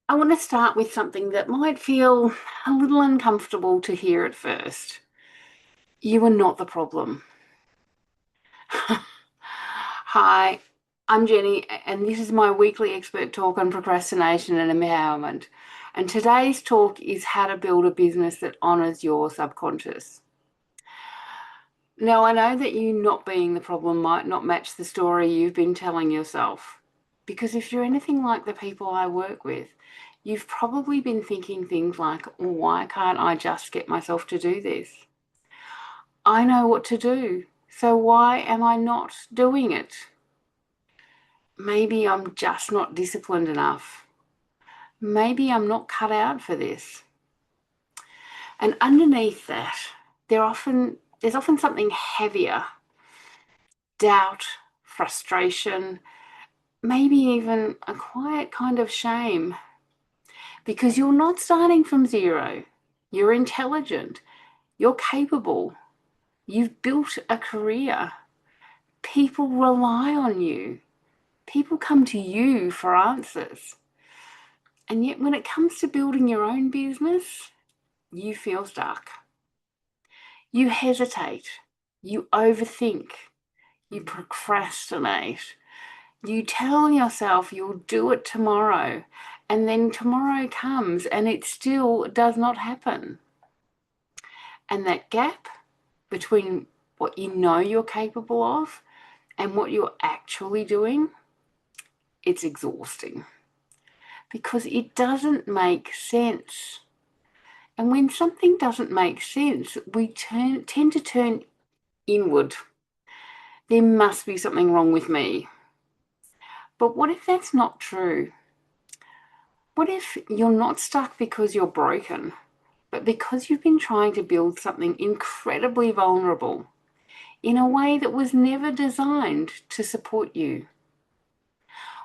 I want to start with something that might feel a little uncomfortable to hear at first. You are not the problem. Hi, I'm Jenny, and this is my weekly expert talk on procrastination and empowerment. And today's talk is how to build a business that honors your subconscious. Now, I know that you not being the problem might not match the story you've been telling yourself, because if you're anything like the people I work with, you've probably been thinking things like, why can't I just get myself to do this? I know what to do, so why am I not doing it? Maybe I'm just not disciplined enough. Maybe I'm not cut out for this. And underneath that, there's often something heavier: doubt, frustration, maybe even a quiet kind of shame, because you're not starting from zero. You're intelligent, you're capable, you've built a career, people rely on you, people come to you for answers. And yet, when it comes to building your own business, you feel stuck. You hesitate, you overthink, you procrastinate. You tell yourself you'll do it tomorrow, and then tomorrow comes and it still does not happen. And that gap between what you know you're capable of and what you're actually doing, it's exhausting because it doesn't make sense. And when something doesn't make sense, we tend to turn inward. There must be something wrong with me. But what if that's not true? What if you're not stuck because you're broken, but because you've been trying to build something incredibly vulnerable in a way that was never designed to support you?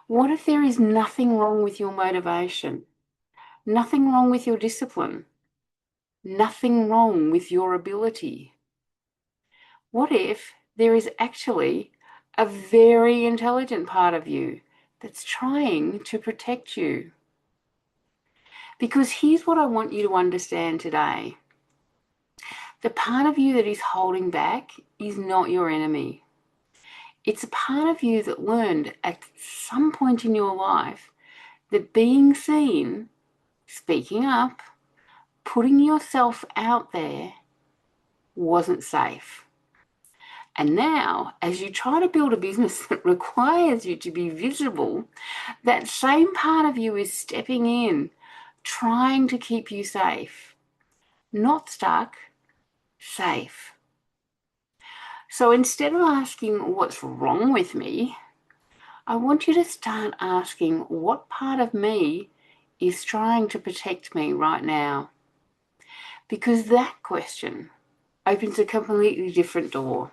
What if there is nothing wrong with your motivation, nothing wrong with your discipline, nothing wrong with your ability? What if there is actually a very intelligent part of you that's trying to protect you? Because here's what I want you to understand today. The part of you that is holding back is not your enemy. It's a part of you that learned at some point in your life that being seen, speaking up, putting yourself out there wasn't safe. And now, as you try to build a business that requires you to be visible, that same part of you is stepping in, trying to keep you safe. Not stuck, safe. So instead of asking what's wrong with me, I want you to start asking what part of me is trying to protect me right now. Because that question opens a completely different door.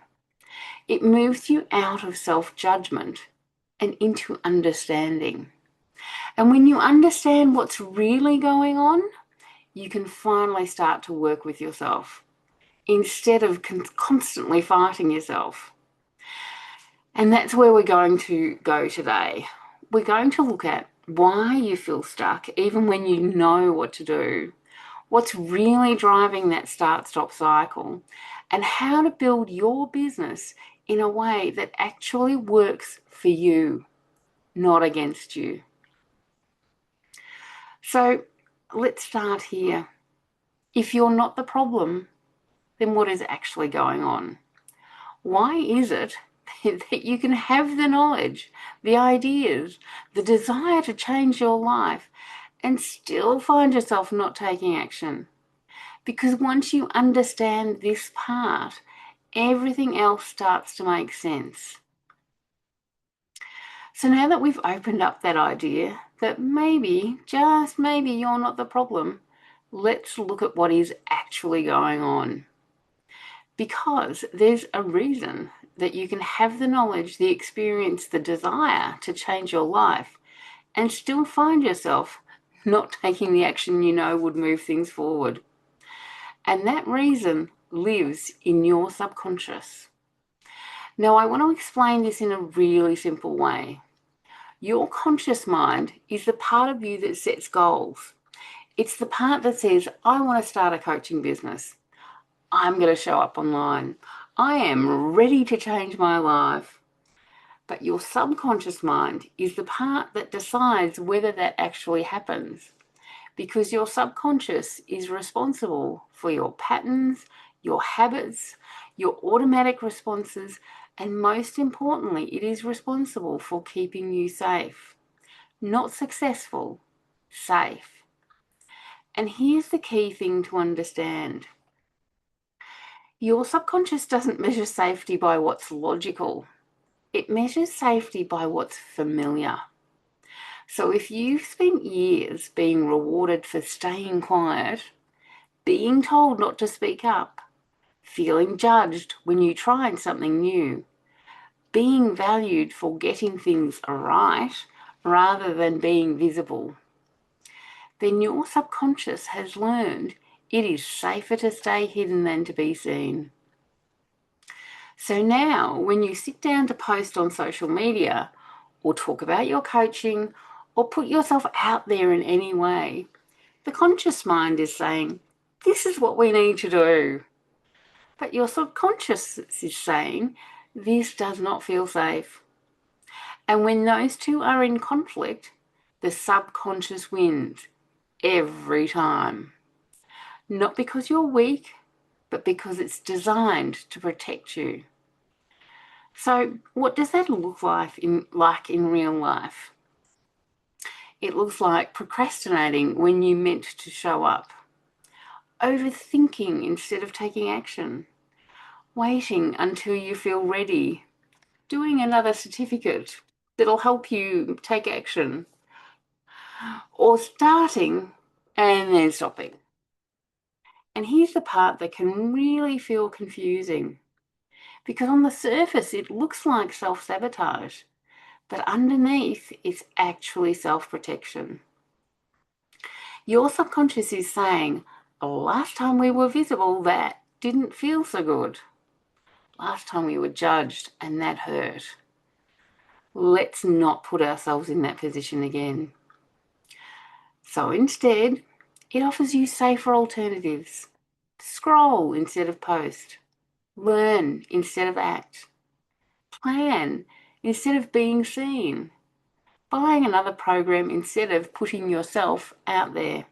It moves you out of self-judgment and into understanding. And when you understand what's really going on, you can finally start to work with yourself instead of constantly fighting yourself. And that's where we're going to go today. We're going to look at why you feel stuck, even when you know what to do, what's really driving that start-stop cycle, and how to build your business in a way that actually works for you, not against you. So let's start here. If you're not the problem, then what is actually going on? Why is it that you can have the knowledge, the ideas, the desire to change your life and still find yourself not taking action? Because once you understand this part, everything else starts to make sense. So now that we've opened up that idea that maybe, just maybe, you're not the problem, let's look at what is actually going on. Because there's a reason that you can have the knowledge, the experience, the desire to change your life and still find yourself not taking the action you know would move things forward. And that reason lives in your subconscious. Now, I want to explain this in a really simple way. Your conscious mind is the part of you that sets goals. It's the part that says, I want to start a coaching business. I'm going to show up online. I am ready to change my life. But your subconscious mind is the part that decides whether that actually happens, because your subconscious is responsible for your patterns, your habits, your automatic responses, and most importantly, it is responsible for keeping you safe. Not successful, safe. And here's the key thing to understand. Your subconscious doesn't measure safety by what's logical. It measures safety by what's familiar. So if you've spent years being rewarded for staying quiet, being told not to speak up, feeling judged when you tried something new, being valued for getting things right rather than being visible, then your subconscious has learned it is safer to stay hidden than to be seen. So now, when you sit down to post on social media or talk about your coaching or put yourself out there in any way, the conscious mind is saying, this is what we need to do. But your subconscious is saying, this does not feel safe. And when those two are in conflict, the subconscious wins every time. Not because you're weak, but because it's designed to protect you. So what does that look like in real life? It looks like procrastinating when you meant to show up, overthinking instead of taking action, waiting until you feel ready, doing another certificate that'll help you take action, or starting and then stopping. And here's the part that can really feel confusing, because on the surface it looks like self-sabotage, but underneath it's actually self-protection. Your subconscious is saying, last time we were visible, that didn't feel so good. Last time we were judged and that hurt. Let's not put ourselves in that position again. So instead, it offers you safer alternatives. Scroll instead of post. Learn instead of act. Plan instead of being seen. Buying another program instead of putting yourself out there.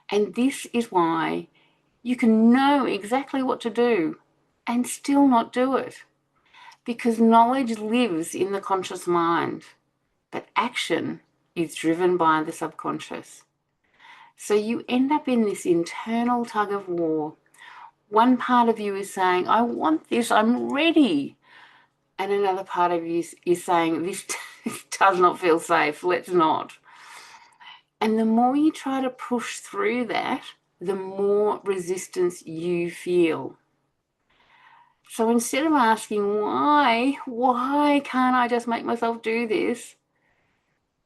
And this is why you can know exactly what to do and still not do it. Because knowledge lives in the conscious mind, but action is driven by the subconscious. So you end up in this internal tug of war. One part of you is saying, I want this, I'm ready. And another part of you is saying, this does not feel safe, let's not. And the more you try to push through that, the more resistance you feel. So instead of asking, why can't I just make myself do this?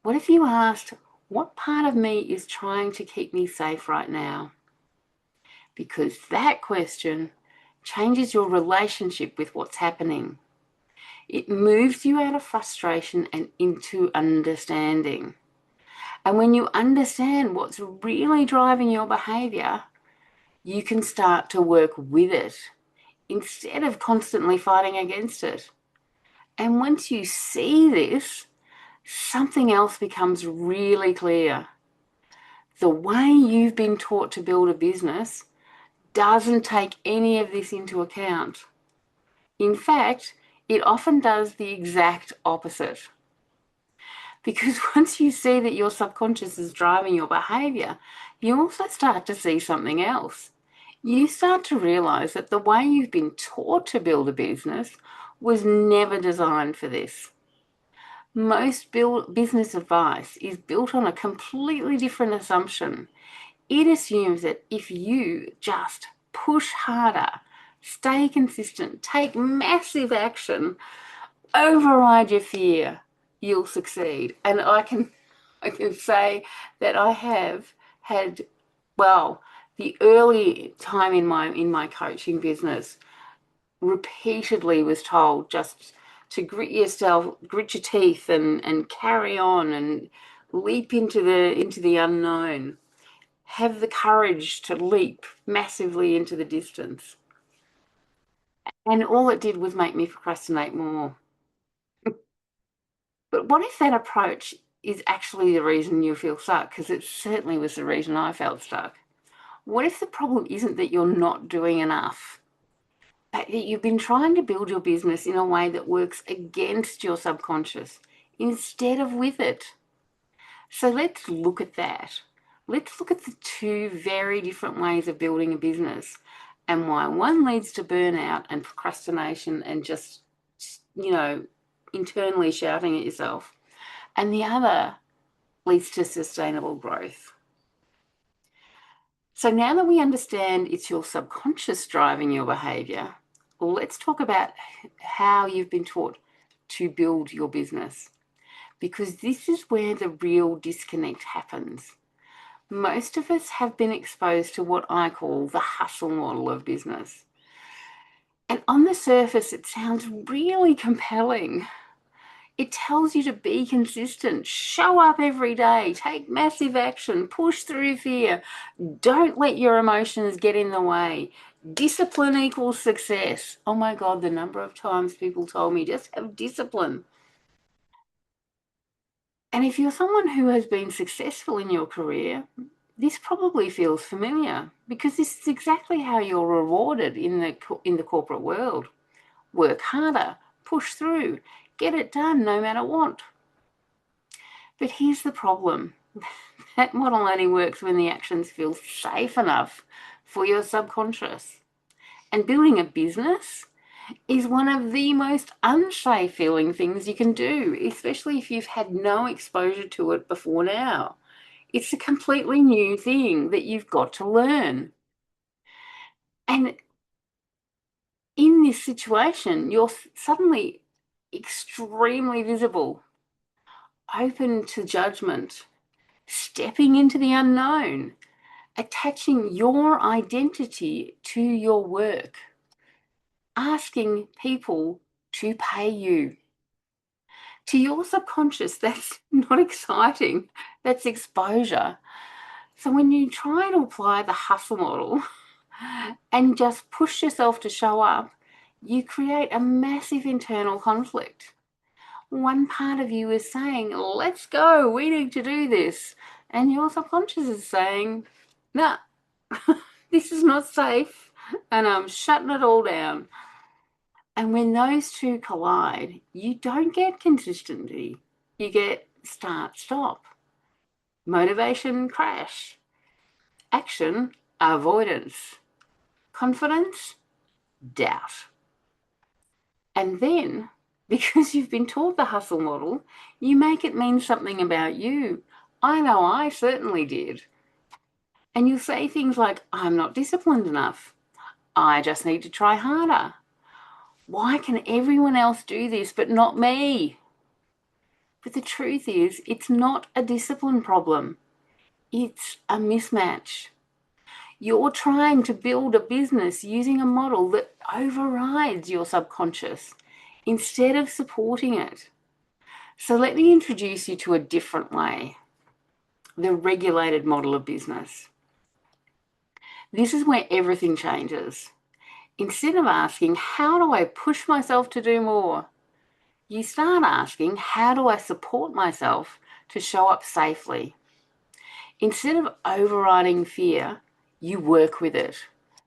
What if you asked, what part of me is trying to keep me safe right now? Because that question changes your relationship with what's happening. It moves you out of frustration and into understanding. And when you understand what's really driving your behavior, you can start to work with it instead of constantly fighting against it. And once you see this, something else becomes really clear. The way you've been taught to build a business doesn't take any of this into account. In fact, it often does the exact opposite. Because once you see that your subconscious is driving your behavior, you also start to see something else. You start to realize that the way you've been taught to build a business was never designed for this. Most business advice is built on a completely different assumption. It assumes that if you just push harder, stay consistent, take massive action, override your fear, you'll succeed. And I can say that I have had, well, the early time in my coaching business, repeatedly was told, just to grit yourself, grit your teeth and carry on and leap into the unknown. Have the courage to leap massively into the distance. And all it did was make me procrastinate more. But what if that approach is actually the reason you feel stuck? Because it certainly was the reason I felt stuck. What if the problem isn't that you're not doing enough, but that you've been trying to build your business in a way that works against your subconscious instead of with it? So let's look at that. Let's look at the two very different ways of building a business and why one leads to burnout and procrastination and just, internally shouting at yourself, and the other leads to sustainable growth. So now that we understand it's your subconscious driving your behavior, let's talk about how you've been taught to build your business, because this is where the real disconnect happens. Most of us have been exposed to what I call the hustle model of business. And on the surface, it sounds really compelling. It tells you to be consistent, show up every day, take massive action, push through fear, don't let your emotions get in the way. Discipline equals success. Oh my God, the number of times people told me, just have discipline. And if you're someone who has been successful in your career, this probably feels familiar, because this is exactly how you're rewarded in the corporate world. Work harder, push through, get it done no matter what. But here's the problem. That model only works when the actions feel safe enough for your subconscious. And building a business is one of the most unsafe feeling things you can do, especially if you've had no exposure to it before now. It's a completely new thing that you've got to learn. And in this situation, you're suddenly extremely visible, open to judgment, stepping into the unknown, attaching your identity to your work, asking people to pay you. To your subconscious, that's not exciting. That's exposure. So when you try to apply the hustle model and just push yourself to show up, you create a massive internal conflict. One part of you is saying, let's go, we need to do this. And your subconscious is saying, nah, this is not safe, and I'm shutting it all down. And when those two collide, you don't get consistency. You get start, stop, motivation, crash, action, avoidance, confidence, doubt. And then, because you've been taught the hustle model, you make it mean something about you. I know I certainly did. And you say things like, I'm not disciplined enough. I just need to try harder. Why can everyone else do this but not me? But the truth is, it's not a discipline problem. It's a mismatch. You're trying to build a business using a model that overrides your subconscious instead of supporting it. So let me introduce you to a different way, the regulated model of business. This is where everything changes. Instead of asking, how do I push myself to do more? You start asking, how do I support myself to show up safely? Instead of overriding fear, you work with it,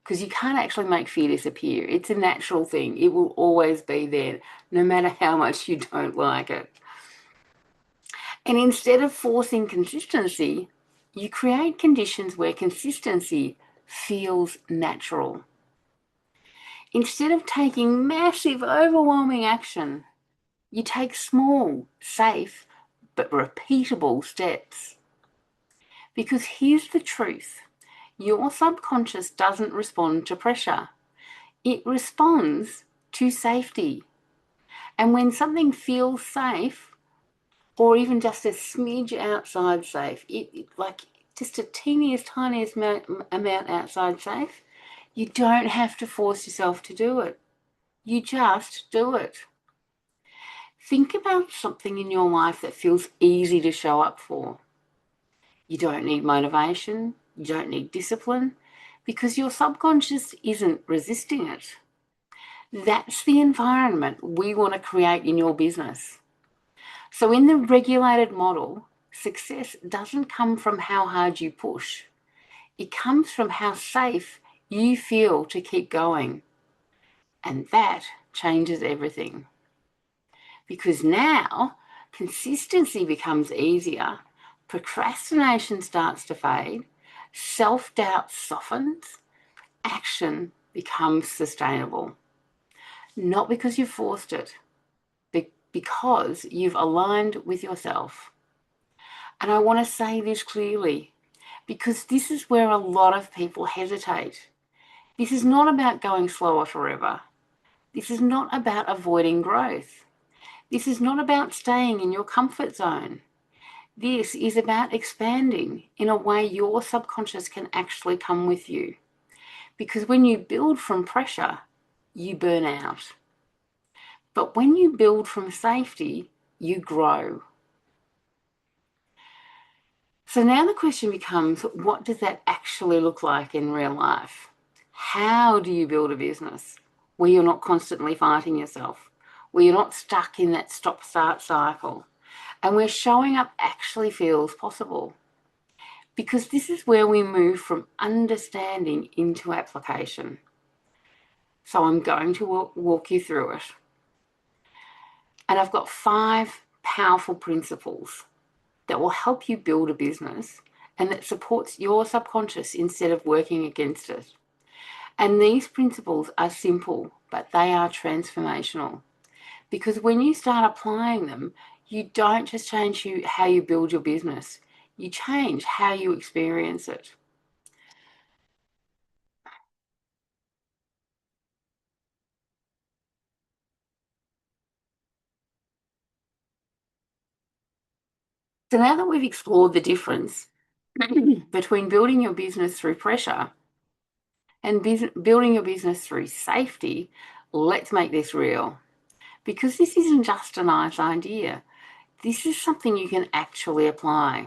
because you can't actually make fear disappear. It's a natural thing. It will always be there, no matter how much you don't like it. And instead of forcing consistency, you create conditions where consistency feels natural. Instead of taking massive, overwhelming action, you take small, safe, but repeatable steps. Because here's the truth. Your subconscious doesn't respond to pressure. It responds to safety. And when something feels safe, or even just a smidge outside safe, like just a tiniest amount outside safe, you don't have to force yourself to do it. You just do it. Think about something in your life that feels easy to show up for. You don't need motivation, you don't need discipline, because your subconscious isn't resisting it. That's the environment we want to create in your business. So, in the regulated model, success doesn't come from how hard you push, it comes from how safe you feel to keep going. And that changes everything. Because now consistency becomes easier, procrastination starts to fade, self doubt softens, action becomes sustainable. Not because you forced it, but because you've aligned with yourself. And I want to say this clearly because this is where a lot of people hesitate. This is not about going slower forever. This is not about avoiding growth. This is not about staying in your comfort zone. This is about expanding in a way your subconscious can actually come with you. Because when you build from pressure, you burn out. But when you build from safety, you grow. So now the question becomes, what does that actually look like in real life? How do you build a business where you're not constantly fighting yourself, where you're not stuck in that stop-start cycle, and where showing up actually feels possible? Because this is where we move from understanding into application. So I'm going to walk you through it. And I've got 5 powerful principles that will help you build a business and that supports your subconscious instead of working against it. And these principles are simple, but they are transformational. Because when you start applying them, you don't just change how you build your business, you change how you experience it. So now that we've explored the difference between building your business through pressure and building your business through safety, let's make this real. Because this isn't just a nice idea, this is something you can actually apply.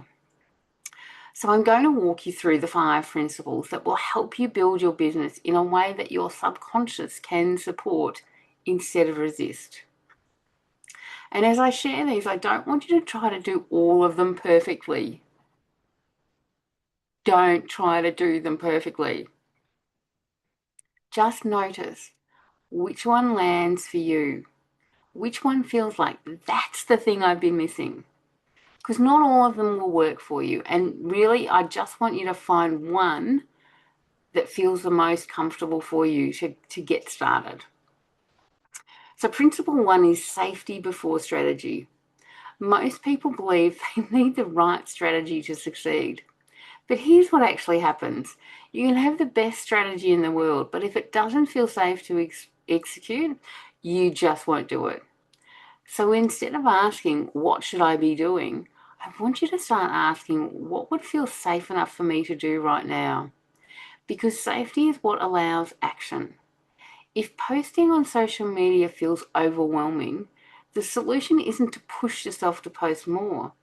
So I'm going to walk you through the 5 principles that will help you build your business in a way that your subconscious can support instead of resist. And as I share these, I don't want you to try to do all of them perfectly. Don't try to do them perfectly. Just notice which one lands for you, which one feels like that's the thing I've been missing. Because not all of them will work for you. And really, I just want you to find one that feels the most comfortable for you to get started. So principle 1 is safety before strategy. Most people believe they need the right strategy to succeed. But here's what actually happens. You can have the best strategy in the world, but if it doesn't feel safe to execute, you just won't do it. So instead of asking, what should I be doing? I want you to start asking, what would feel safe enough for me to do right now? Because safety is what allows action. If posting on social media feels overwhelming, the solution isn't to push yourself to post more.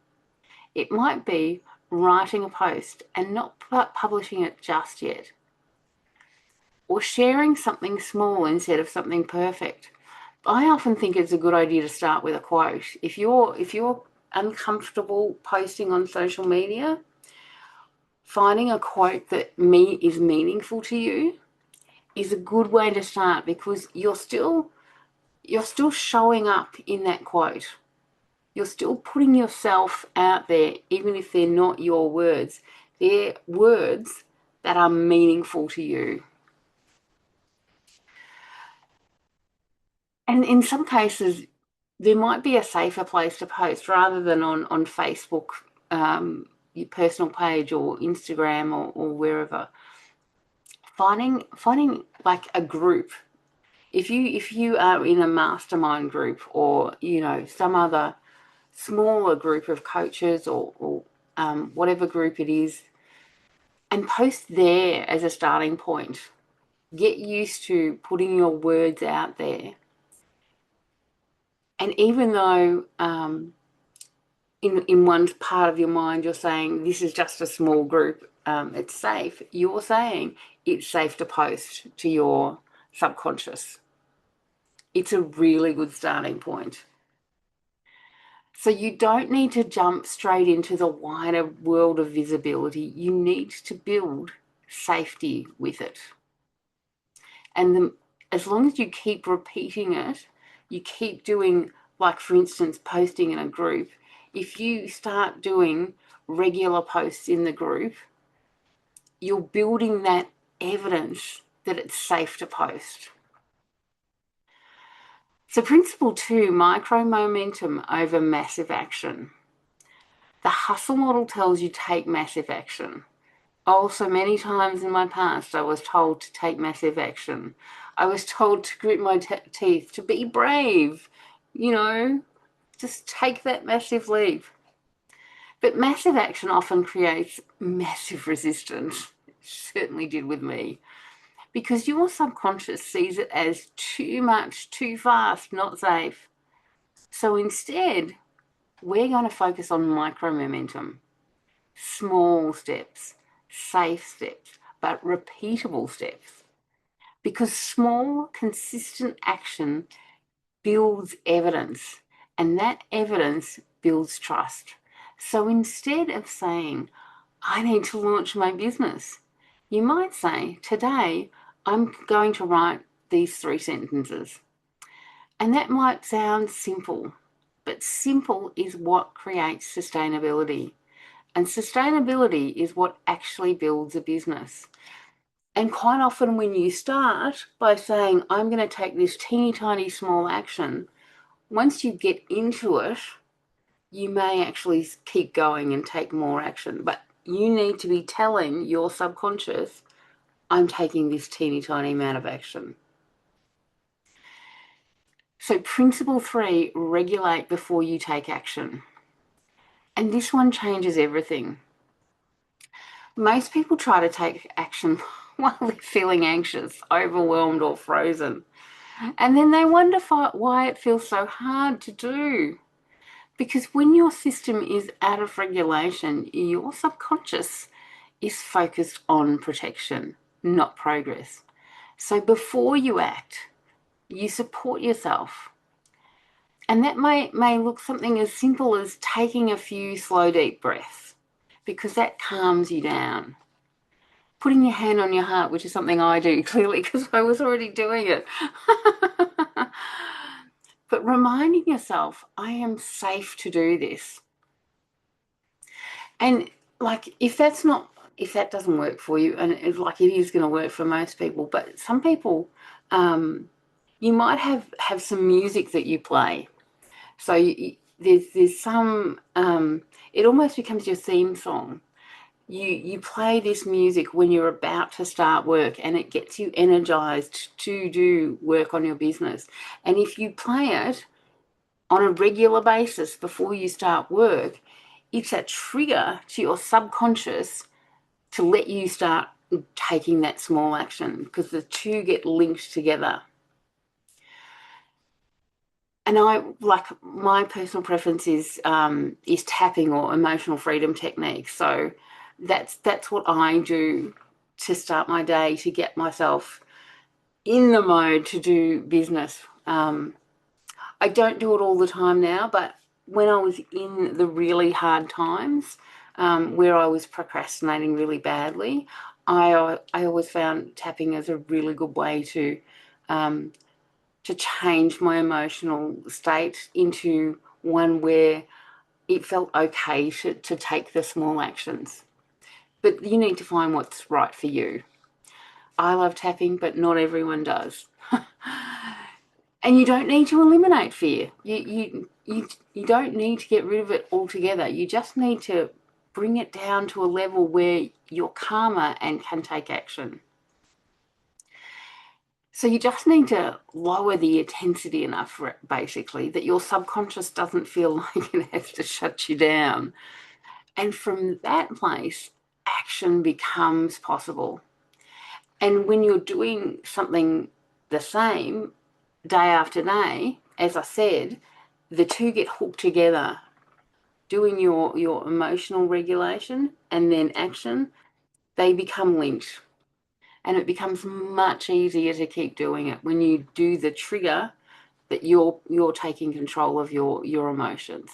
It might be writing a post and not publishing it just yet, or sharing something small instead of something perfect. I often think it's a good idea to start with a quote. If you're uncomfortable posting on social media, finding a quote that is meaningful to you is a good way to start because you're still showing up in that quote. You're still putting yourself out there, even if they're not your words. They're words that are meaningful to you. And in some cases, there might be a safer place to post rather than on Facebook, your personal page or Instagram or wherever. Finding like a group. If you are in a mastermind group or some other smaller group of coaches or whatever group it is, and post there as a starting point. Get used to putting your words out there. And even though in one part of your mind you're saying this is just a small group, it's safe, you're saying it's safe to post to your subconscious. It's a really good starting point. So you don't need to jump straight into the wider world of visibility. You need to build safety with it. And as long as you keep repeating it, you keep doing, like for instance, posting in a group. If you start doing regular posts in the group, you're building that evidence that it's safe to post. So principle 2, micro momentum over massive action. The hustle model tells you take massive action. Also, many times in my past, I was told to take massive action. I was told to grit my teeth, to be brave, just take that massive leap. But massive action often creates massive resistance. It certainly did with me. Because your subconscious sees it as too much, too fast, not safe. So instead, we're going to focus on micro momentum. Small steps, safe steps, but repeatable steps. Because small, consistent action builds evidence, and that evidence builds trust. So instead of saying, I need to launch my business, you might say, today I'm going to write these 3 sentences. And that might sound simple, but simple is what creates sustainability. And sustainability is what actually builds a business. And quite often when you start by saying, I'm going to take this teeny tiny small action, once you get into it, you may actually keep going and take more action. But you need to be telling your subconscious, I'm taking this teeny tiny amount of action. So principle 3, regulate before you take action. And this one changes everything. Most people try to take action while they're feeling anxious, overwhelmed, or frozen. And then they wonder why it feels so hard to do. Because when your system is out of regulation, your subconscious is focused on protection, not progress. So before you act, you support yourself. And that may look something as simple as taking a few slow, deep breaths, because that calms you down. Putting your hand on your heart, which is something I do clearly because I was already doing it. But reminding yourself, I am safe to do this. And like, if that doesn't work for you, and it is going to work for most people, but some people, you might have some music that you play. So there's some, it almost becomes your theme song. You play this music when you're about to start work, and it gets you energized to do work on your business. And if you play it on a regular basis before you start work, it's a trigger to your subconscious to let you start taking that small action, because the two get linked together. And my personal preference is tapping or emotional freedom techniques. So that's what I do to start my day, to get myself in the mode to do business. I don't do it all the time now, but when I was in the really hard times, where I was procrastinating really badly, I always found tapping as a really good way to change my emotional state into one where it felt okay to take the small actions. But you need to find what's right for you. I love tapping, but not everyone does. And you don't need to eliminate fear. You don't need to get rid of it altogether. You just need to bring it down to a level where you're calmer and can take action. So you just need to lower the intensity enough, basically, that your subconscious doesn't feel like it has to shut you down. And from that place, action becomes possible. And when you're doing something the same day after day, as I said, the two get hooked together, doing your emotional regulation and then action, they become linked. And it becomes much easier to keep doing it when you do the trigger that you're taking control of your emotions.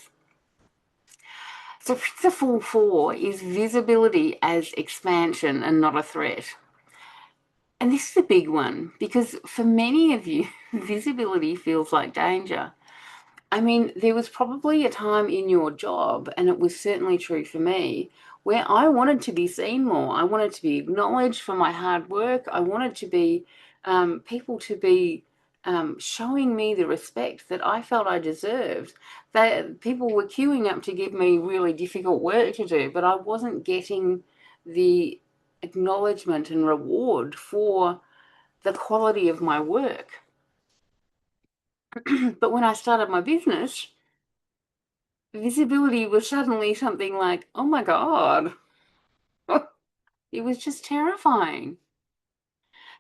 So principle 4 is visibility as expansion and not a threat. And this is a big one because for many of you, visibility feels like danger. I mean, there was probably a time in your job, and it was certainly true for me, where I wanted to be seen more. I wanted to be acknowledged for my hard work. I wanted to be people to be showing me the respect that I felt I deserved. People were queuing up to give me really difficult work to do, but I wasn't getting the acknowledgement and reward for the quality of my work. But when I started my business, visibility was suddenly something like, oh my God, it was just terrifying.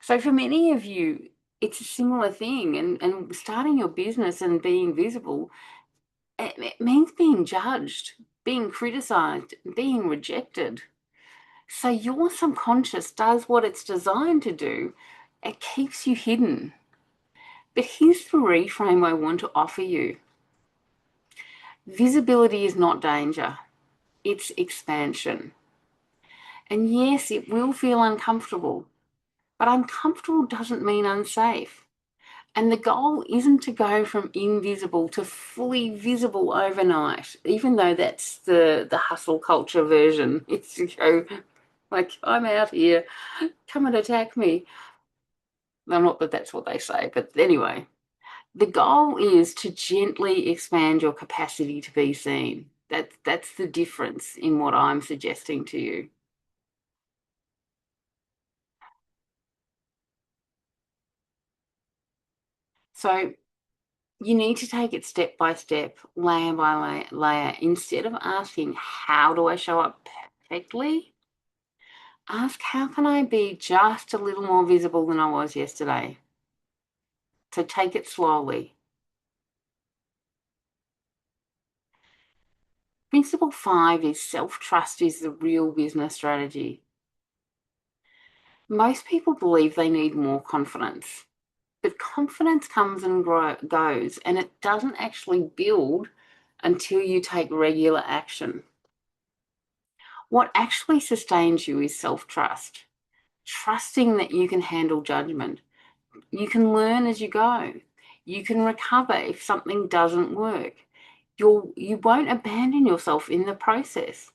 So for many of you, it's a similar thing. And starting your business and being visible, it means being judged, being criticized, being rejected. So your subconscious does what it's designed to do. It keeps you hidden. But here's the reframe I want to offer you. Visibility is not danger, it's expansion. And yes, it will feel uncomfortable, but uncomfortable doesn't mean unsafe. And the goal isn't to go from invisible to fully visible overnight, even though that's the hustle culture version. It's to go like, I'm out here, come and attack me. Well, not that that's what they say, but anyway, the goal is to gently expand your capacity to be seen. That's the difference in what I'm suggesting to you. So you need to take it step by step, layer by layer. Instead of asking, how do I show up perfectly? Ask, how can I be just a little more visible than I was yesterday? So take it slowly. Principle 5 is self-trust is the real business strategy. Most people believe they need more confidence, but confidence comes and goes, and it doesn't actually build until you take regular action. What actually sustains you is self-trust, trusting that you can handle judgment. You can learn as you go. You can recover if something doesn't work. You won't abandon yourself in the process,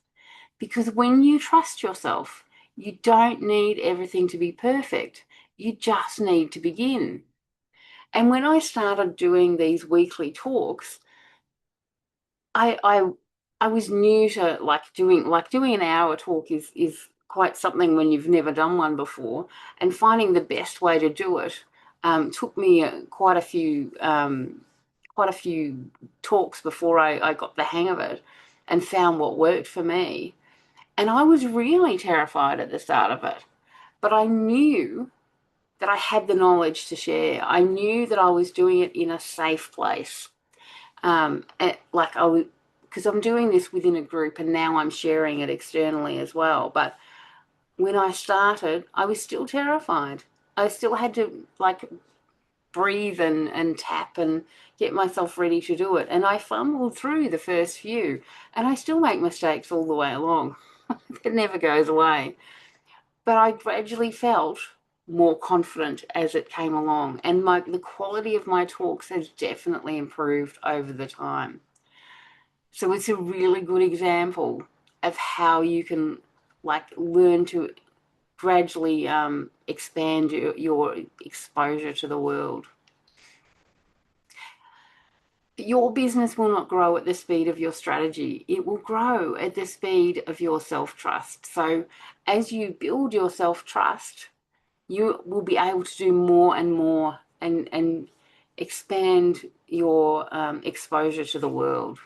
because when you trust yourself, you don't need everything to be perfect. You just need to begin. And when I started doing these weekly talks, I was new to doing an hour talk is quite something when you've never done one before, and finding the best way to do it took me quite a few talks before I got the hang of it and found what worked for me. And I was really terrified at the start of it, but I knew that I had the knowledge to share. I knew that I was doing it in a safe place. Like I was, because I'm doing this within a group and now I'm sharing it externally as well. But when I started, I was still terrified. I still had to like breathe and tap and get myself ready to do it. And I fumbled through the first few, and I still make mistakes all the way along. It never goes away. But I gradually felt more confident as it came along, and the quality of my talks has definitely improved over the time. So it's a really good example of how you can like learn to gradually expand your exposure to the world. Your business will not grow at the speed of your strategy. It will grow at the speed of your self-trust. So as you build your self-trust, you will be able to do more and more and expand your exposure to the world.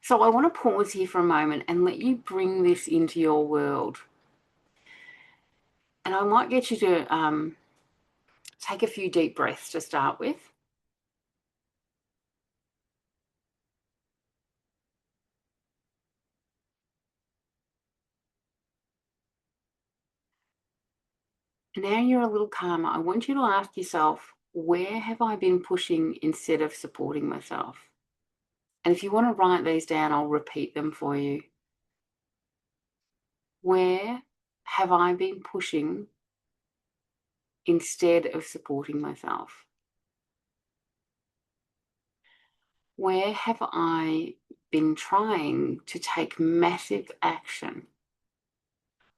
So I want to pause here for a moment and let you bring this into your world. And I might get you to take a few deep breaths to start with. And now you're a little calmer. I want you to ask yourself, where have I been pushing instead of supporting myself? And if you want to write these down, I'll repeat them for you. Where have I been pushing instead of supporting myself? Where have I been trying to take massive action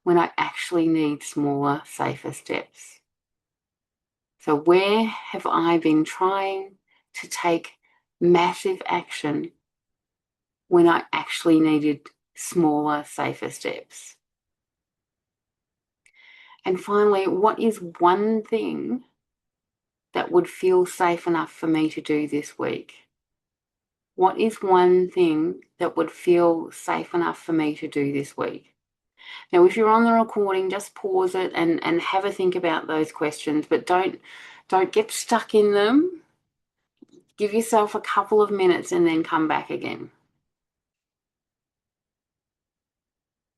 when I actually need smaller, safer steps? So where have I been trying to take massive action when I actually needed smaller, safer steps? And finally, what is one thing that would feel safe enough for me to do this week? What is one thing that would feel safe enough for me to do this week? Now, if you're on the recording, just pause it and have a think about those questions, but don't get stuck in them. Give yourself a couple of minutes and then come back again.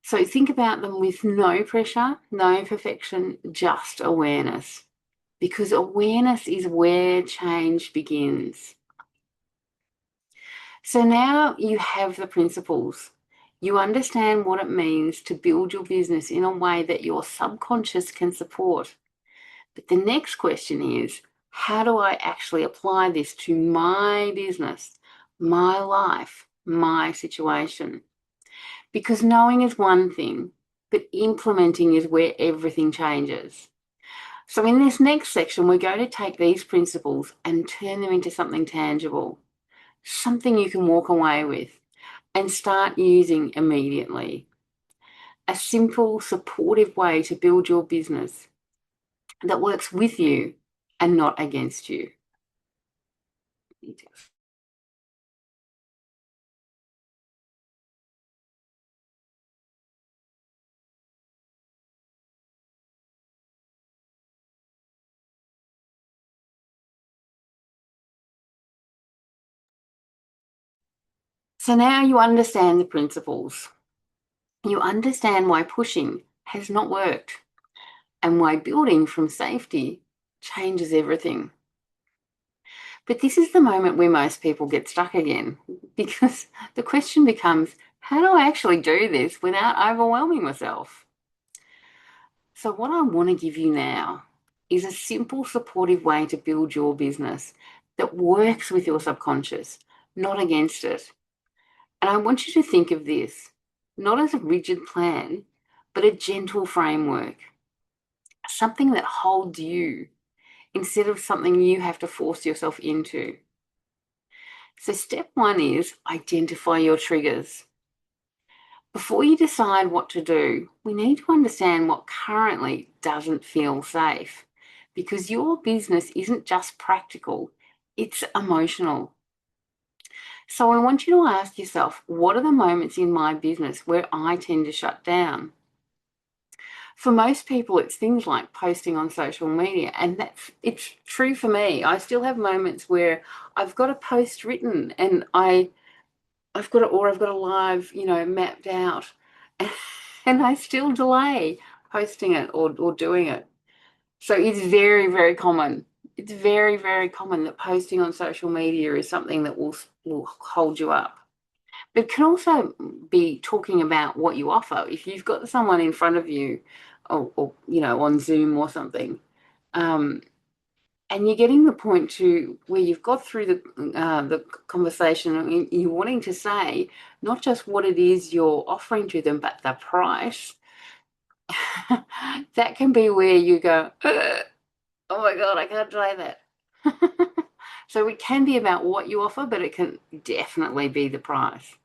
So think about them with no pressure, no perfection, just awareness. Because awareness is where change begins. So now you have the principles. You understand what it means to build your business in a way that your subconscious can support. But the next question is, how do I actually apply this to my business, my life, my situation? Because knowing is one thing, but implementing is where everything changes. So in this next section, we're going to take these principles and turn them into something tangible, something you can walk away with and start using immediately. A simple, supportive way to build your business that works with you and not against you. So now you understand the principles. You understand why pushing has not worked and why building from safety changes everything. But this is the moment where most people get stuck again, because the question becomes, how do I actually do this without overwhelming myself? So what I want to give you now is a simple, supportive way to build your business that works with your subconscious, not against it. And I want you to think of this not as a rigid plan, but a gentle framework, something that holds you instead of something you have to force yourself into. So step one is identify your triggers. Before you decide what to do, we need to understand what currently doesn't feel safe, because your business isn't just practical, it's emotional. So I want you to ask yourself, what are the moments in my business where I tend to shut down? For most people, it's things like posting on social media, and it's true for me. I still have moments where I've got a post written and I've got a live, mapped out, and I still delay posting it or doing it. So it's very, very common. It's very, very common that posting on social media is something that will hold you up. But it can also be talking about what you offer. If you've got someone in front of you, or on Zoom or something, and you're getting the point to where you've got through the conversation and you're wanting to say not just what it is you're offering to them, but the price, that can be where you go, oh my God, I can't try that. So it can be about what you offer, but it can definitely be the price.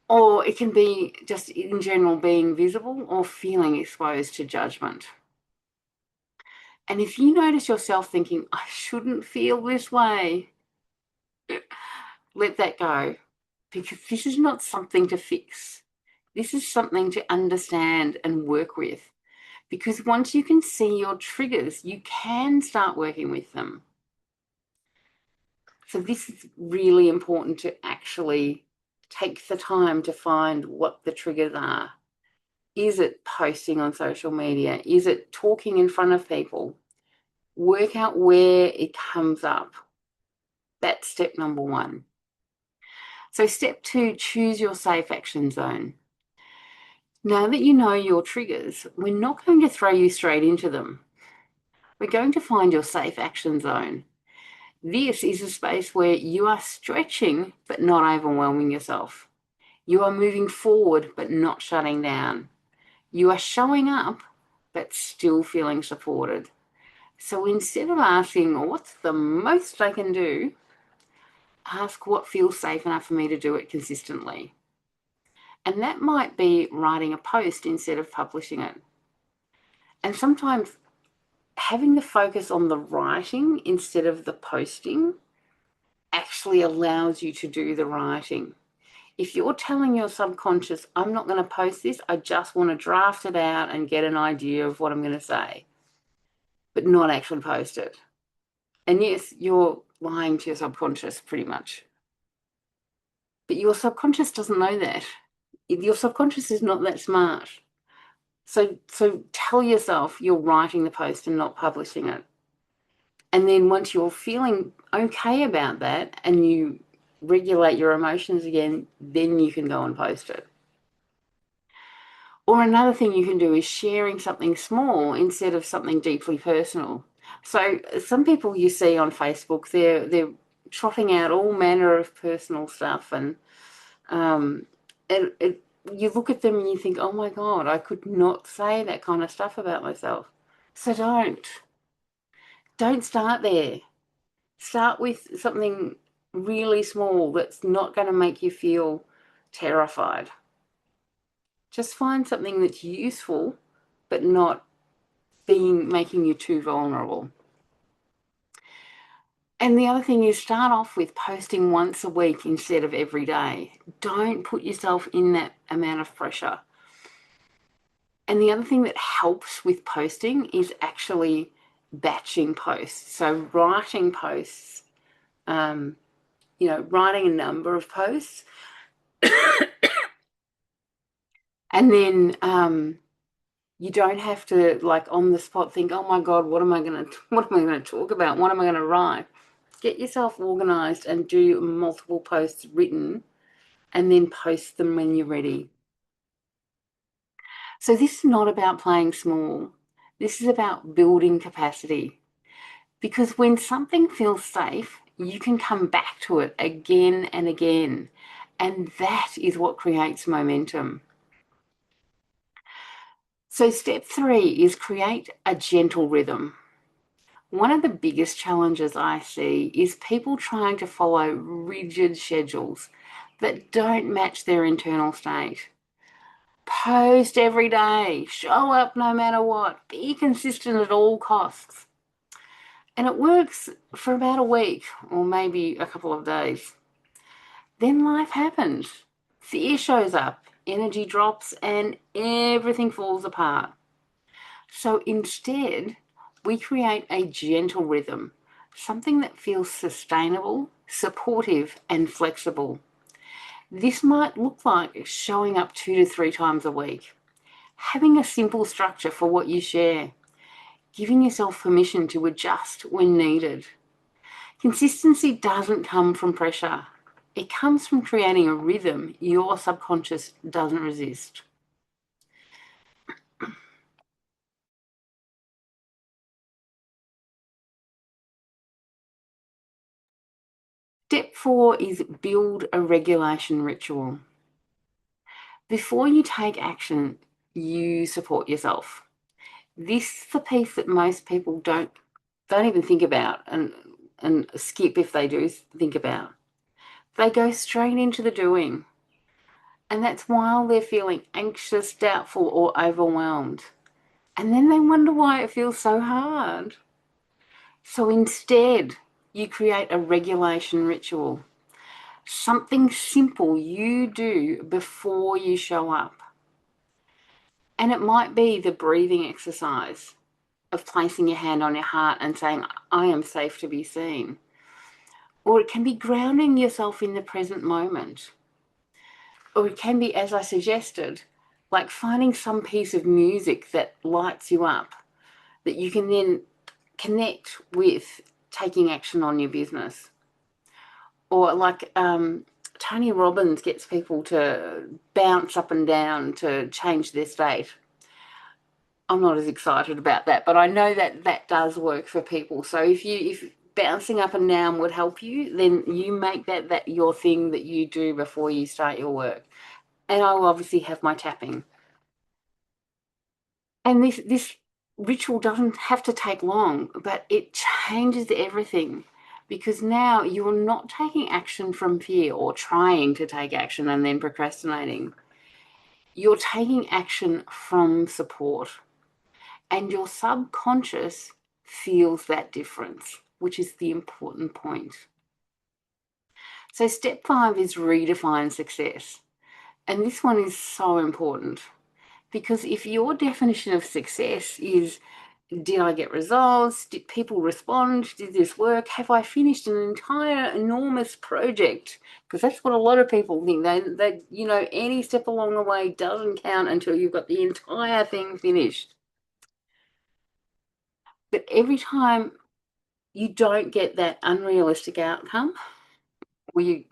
Or it can be just in general being visible or feeling exposed to judgment. And if you notice yourself thinking, I shouldn't feel this way, let that go, because this is not something to fix. This is something to understand and work with. Because once you can see your triggers, you can start working with them. So this is really important to actually take the time to find what the triggers are. Is it posting on social media? Is it talking in front of people? Work out where it comes up. That's step number 1. So step 2, choose your safe action zone. Now that you know your triggers, we're not going to throw you straight into them. We're going to find your safe action zone. This is a space where you are stretching but not overwhelming yourself. You are moving forward but not shutting down. You are showing up but still feeling supported. So instead of asking, what's the most I can do, ask what feels safe enough for me to do it consistently. And that might be writing a post instead of publishing it. And sometimes having the focus on the writing instead of the posting actually allows you to do the writing. If you're telling your subconscious, I'm not going to post this, I just want to draft it out and get an idea of what I'm going to say, but not actually post it. And yes, you're lying to your subconscious pretty much. But your subconscious doesn't know that. Your subconscious is not that smart. So tell yourself you're writing the post and not publishing it. And then once you're feeling okay about that and you regulate your emotions again, then you can go and post it. Or another thing you can do is sharing something small instead of something deeply personal. So some people you see on Facebook, they're trotting out all manner of personal stuff, and you look at them and you think, oh my God, I could not say that kind of stuff about myself. So don't start there. Start with something really small that's not going to make you feel terrified. Just find something that's useful, but not making you too vulnerable. And the other thing is, start off with posting once a week instead of every day. Don't put yourself in that amount of pressure. And the other thing that helps with posting is actually batching posts. So writing posts, writing a number of posts, and then you don't have to, like, on the spot think, oh my God, what am I going to talk about? What am I going to write? Get yourself organized and do multiple posts written, and then post them when you're ready. So this is not about playing small. This is about building capacity. Because when something feels safe, you can come back to it again and again. And that is what creates momentum. So step 3 is create a gentle rhythm. One of the biggest challenges I see is people trying to follow rigid schedules that don't match their internal state. Post every day, show up no matter what, be consistent at all costs. And it works for about a week or maybe a couple of days. Then life happens. Fear shows up, energy drops, and everything falls apart. So instead, we create a gentle rhythm, something that feels sustainable, supportive, and flexible. This might look like showing up 2 to 3 times a week, having a simple structure for what you share, giving yourself permission to adjust when needed. Consistency doesn't come from pressure. It comes from creating a rhythm your subconscious doesn't resist. Step 4 is build a regulation ritual. Before you take action, you support yourself. This is the piece that most people don't even think about and skip if they do think about. They go straight into the doing. And that's while they're feeling anxious, doubtful, or overwhelmed. And then they wonder why it feels so hard. So instead, you create a regulation ritual. Something simple you do before you show up. And it might be the breathing exercise of placing your hand on your heart and saying, I am safe to be seen. Or it can be grounding yourself in the present moment. Or it can be, as I suggested, Like finding some piece of music that lights you up, that you can then connect with taking action on your business. Or like Tony Robbins gets people to bounce up and down to change their state. I'm not as excited about that, but I know that that does work for people. So if bouncing up and down would help you, then you make that your thing that you do before you start your work. And I will obviously have my tapping. And this ritual doesn't have to take long, but it changes everything, because now you're not taking action from fear or trying to take action and then procrastinating. You're taking action from support, and your subconscious feels that difference, which is the important point. So step 5 is redefine success. And this one is so important, because if your definition of success is, did I get results? Did people respond? Did this work? Have I finished an entire enormous project? Because that's what a lot of people think. They any step along the way doesn't count until you've got the entire thing finished. But every time you don't get that unrealistic outcome, where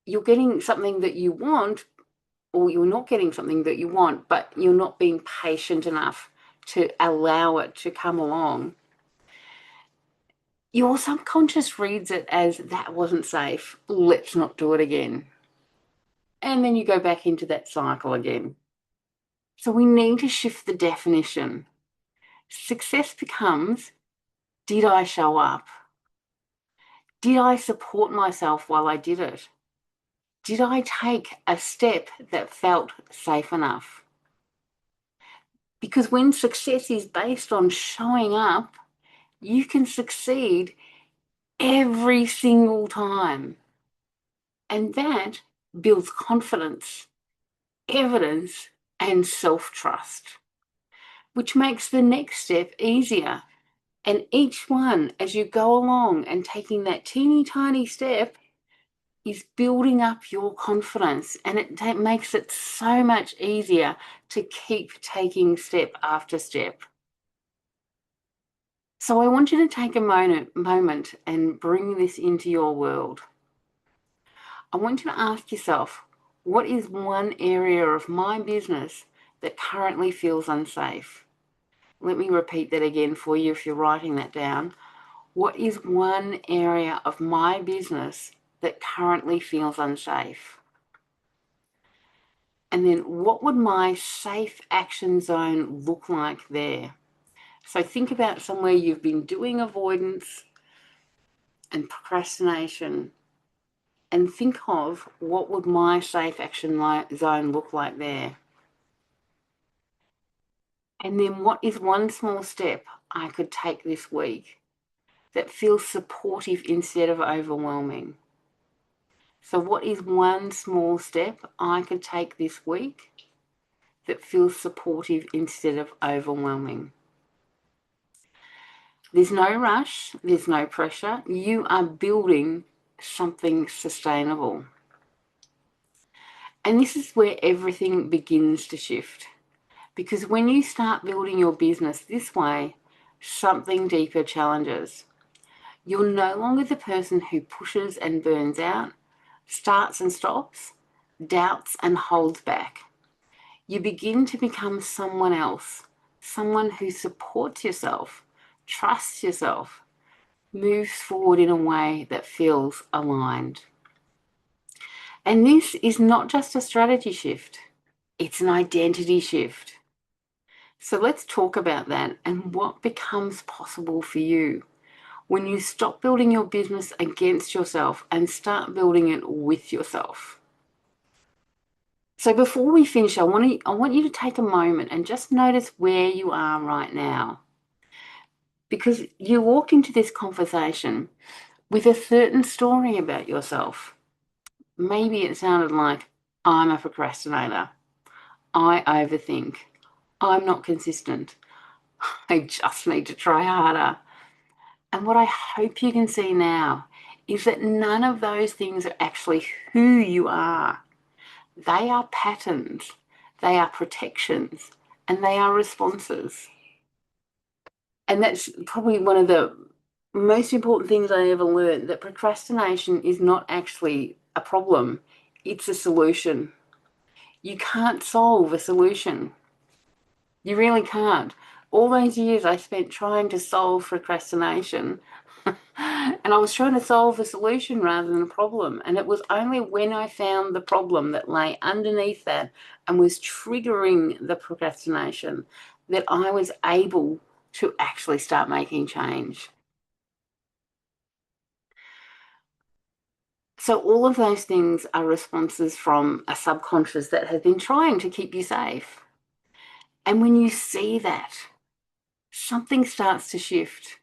you're getting something that you want, or you're not getting something that you want, but you're not being patient enough to allow it to come along, your subconscious reads it as, that wasn't safe, let's not do it again. And then you go back into that cycle again. So we need to shift the definition. Success becomes, did I show up? Did I support myself while I did it? Did I take a step that felt safe enough? Because when success is based on showing up, you can succeed every single time. And that builds confidence, evidence, and self-trust, which makes the next step easier. And each one, as you go along and taking that teeny tiny step, is building up your confidence, and it makes it so much easier to keep taking step after step. So I want you to take a moment and bring this into your world. I want you to ask yourself, what is one area of my business that currently feels unsafe? Let me repeat that again for you if you're writing that down. What is one area of my business that currently feels unsafe? And then what would my safe action zone look like there? So think about somewhere you've been doing avoidance and procrastination, and think of, what would my safe action zone look like there? And then what is one small step I could take this week that feels supportive instead of overwhelming? So what is one small step I could take this week that feels supportive instead of overwhelming? There's no rush, there's no pressure. You are building something sustainable. And this is where everything begins to shift. Because when you start building your business this way, something deeper challenges. You're no longer the person who pushes and burns out, starts and stops, doubts and holds back. You begin to become someone else, someone who supports yourself, trusts yourself, moves forward in a way that feels aligned. And this is not just a strategy shift, it's an identity shift. So let's talk about that and what becomes possible for you when you stop building your business against yourself and start building it with yourself. So before we finish, I want you to take a moment and just notice where you are right now. Because you walked into this conversation with a certain story about yourself. Maybe it sounded like, I'm a procrastinator, I overthink, I'm not consistent, I just need to try harder. And what I hope you can see now is that none of those things are actually who you are. They are patterns, they are protections, and they are responses. And that's probably one of the most important things I ever learned, that procrastination is not actually a problem, it's a solution. You can't solve a solution. You really can't. All those years I spent trying to solve procrastination, and I was trying to solve a solution rather than a problem. And it was only when I found the problem that lay underneath that and was triggering the procrastination that I was able to actually start making change. So all of those things are responses from a subconscious that has been trying to keep you safe. And when you see that, something starts to shift,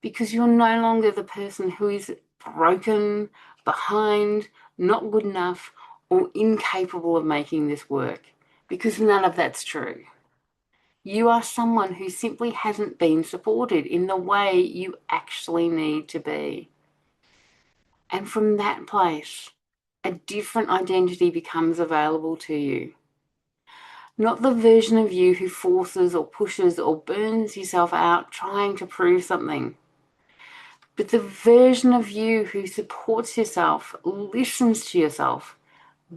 because you're no longer the person who is broken, behind, not good enough, or incapable of making this work, because none of that's true. You are someone who simply hasn't been supported in the way you actually need to be. And from that place, a different identity becomes available to you. Not the version of you who forces or pushes or burns yourself out trying to prove something, but the version of you who supports yourself, listens to yourself,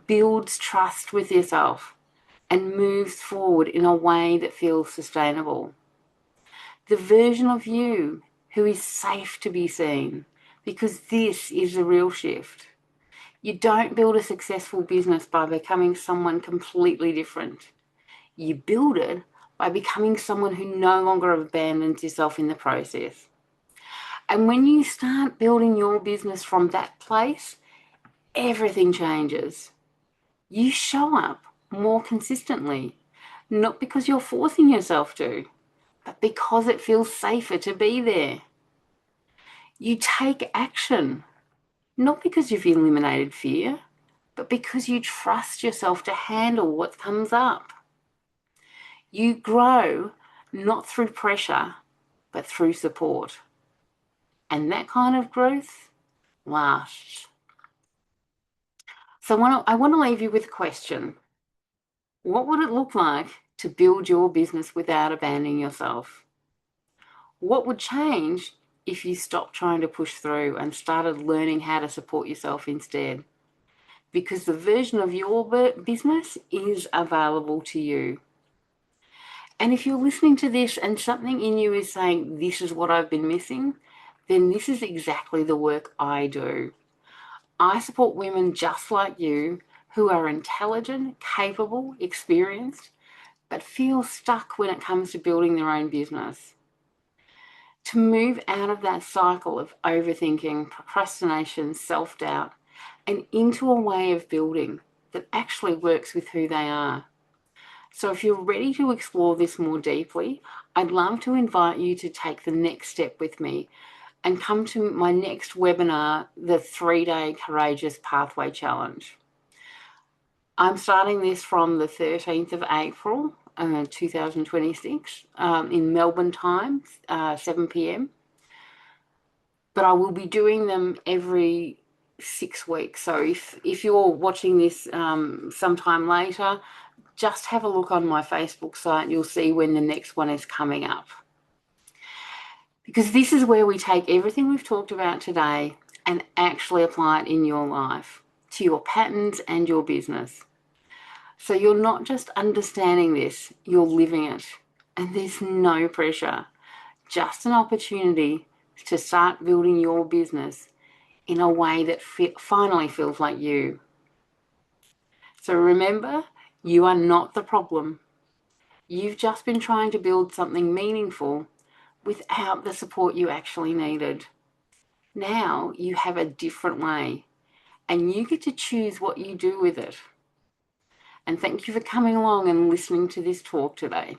builds trust with yourself, and moves forward in a way that feels sustainable. The version of you who is safe to be seen, because this is the real shift. You don't build a successful business by becoming someone completely different. You build it by becoming someone who no longer abandons yourself in the process. And when you start building your business from that place, everything changes. You show up more consistently, not because you're forcing yourself to, but because it feels safer to be there. You take action, not because you've eliminated fear, but because you trust yourself to handle what comes up. You grow not through pressure, but through support. And that kind of growth lasts. So I want to leave you with a question. What would it look like to build your business without abandoning yourself? What would change if you stopped trying to push through and started learning how to support yourself instead? Because the version of your business is available to you. And if you're listening to this and something in you is saying, this is what I've been missing, then this is exactly the work I do. I support women just like you who are intelligent, capable, experienced, but feel stuck when it comes to building their own business. To move out of that cycle of overthinking, procrastination, self-doubt, and into a way of building that actually works with who they are. So if you're ready to explore this more deeply, I'd love to invite you to take the next step with me and come to my next webinar, the 3-day Courageous Pathway Challenge. I'm starting this from the 13th of April, 2026, in Melbourne time, 7 p.m. But I will be doing them every 6 weeks. So if you're watching this sometime later, just have a look on my Facebook site and you'll see when the next one is coming up. Because this is where we take everything we've talked about today and actually apply it in your life, to your patterns and your business. So you're not just understanding this, you're living it. And there's no pressure, just an opportunity to start building your business in a way that finally feels like you. So remember, you are not the problem. You've just been trying to build something meaningful without the support you actually needed. Now you have a different way, and you get to choose what you do with it. And thank you for coming along and listening to this talk today.